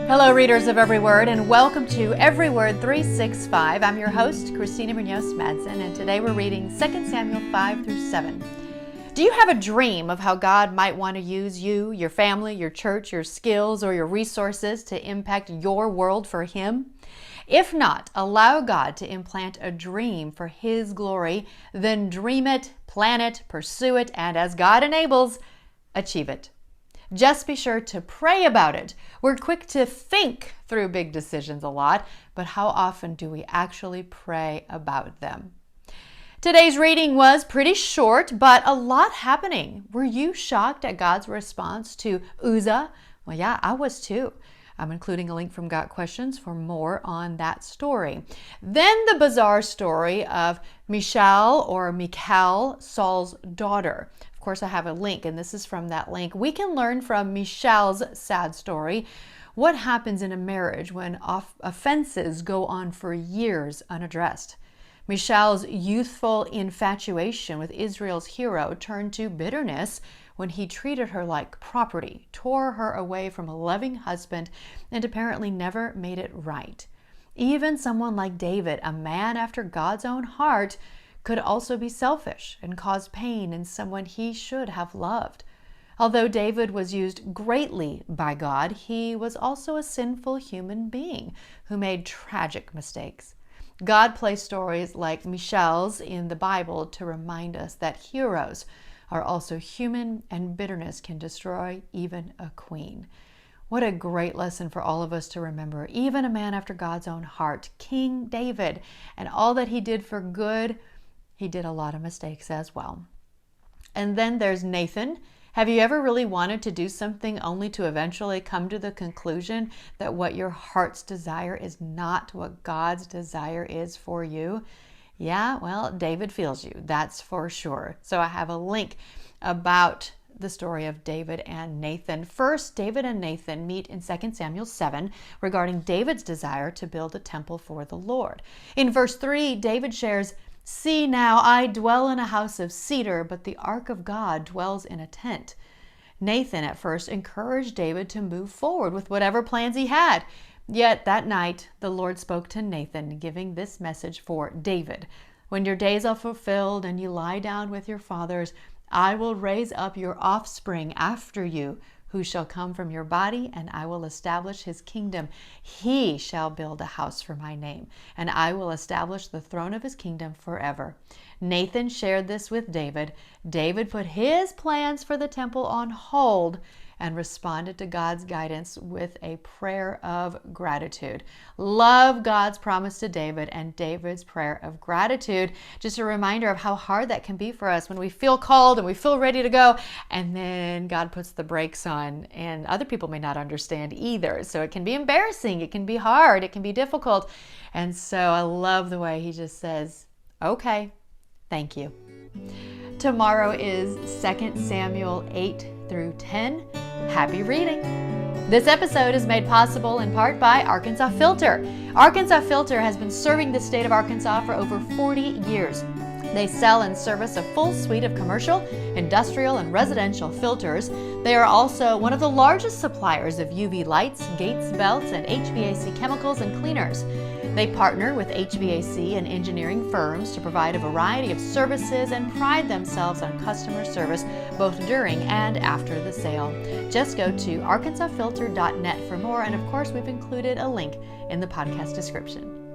Hello, readers of Every Word, and welcome to Every Word 365. I'm your host, Christina Munoz-Madsen, and today we're reading 2 Samuel 5 through 7. Do you have a dream of how God might want to use you, your family, your church, your skills, or your resources to impact your world for Him? If not, allow God to implant a dream for His glory, then dream it, plan it, pursue it, and as God enables, achieve it. Just be sure to pray about it. We're quick to think through big decisions a lot, but how often do we actually pray about them? Today's reading was pretty short, but a lot happening. Were you shocked at God's response to Uzzah? Well, yeah, I was too. I'm including a link from Got Questions for more on that story. Then the bizarre story of Michal or Michal, Saul's daughter. Of course, I have a link, and this is from that link. We can learn from Michal's sad story what happens in a marriage when offenses go on for years unaddressed. Michal's youthful infatuation with Israel's hero turned to bitterness when he treated her like property, tore her away from a loving husband, and apparently never made it right. Even someone like David, a man after God's own heart, could also be selfish and cause pain in someone he should have loved. Although David was used greatly by God, he was also a sinful human being who made tragic mistakes. God placed stories like Michal's in the Bible to remind us that heroes are also human, and bitterness can destroy even a queen. What a great lesson for all of us to remember. Even a man after God's own heart, King David, and all that he did for good, he did a lot of mistakes as well. And then there's Nathan. Have you ever really wanted to do something only to eventually come to the conclusion that what your heart's desire is not what God's desire is for you? Yeah, well, David feels you, that's for sure. So I have a link about the story of David and Nathan. First, David and Nathan meet in 2 Samuel 7 regarding David's desire to build a temple for the Lord. In verse 3, David shares, "See now, I dwell in a house of cedar, but the ark of God dwells in a tent." Nathan at first encouraged David to move forward with whatever plans he had. Yet that night, the Lord spoke to Nathan, giving this message for David. "When your days are fulfilled and you lie down with your fathers, I will raise up your offspring after you, who shall come from your body, and I will establish his kingdom. He shall build a house for my name, and I will establish the throne of his kingdom forever." Nathan shared this with David. David put his plans for the temple on hold and responded to God's guidance with a prayer of gratitude. Love God's promise to David and David's prayer of gratitude. Just a reminder of how hard that can be for us when we feel called and we feel ready to go, and then God puts the brakes on, and other people may not understand either. So it can be embarrassing, it can be hard, it can be difficult. And so I love the way he just says, "Okay, thank you." Tomorrow is 2 Samuel 8 through 10. Happy reading! This episode is made possible in part by Arkansas Filter. Arkansas Filter has been serving the state of Arkansas for over 40 years. They sell and service a full suite of commercial, industrial, and residential filters. They are also one of the largest suppliers of UV lights, gates, belts, and HVAC chemicals and cleaners. They partner with HVAC and engineering firms to provide a variety of services and pride themselves on customer service both during and after the sale. Just go to arkansasfilter.net for more, and of course we've included a link in the podcast description.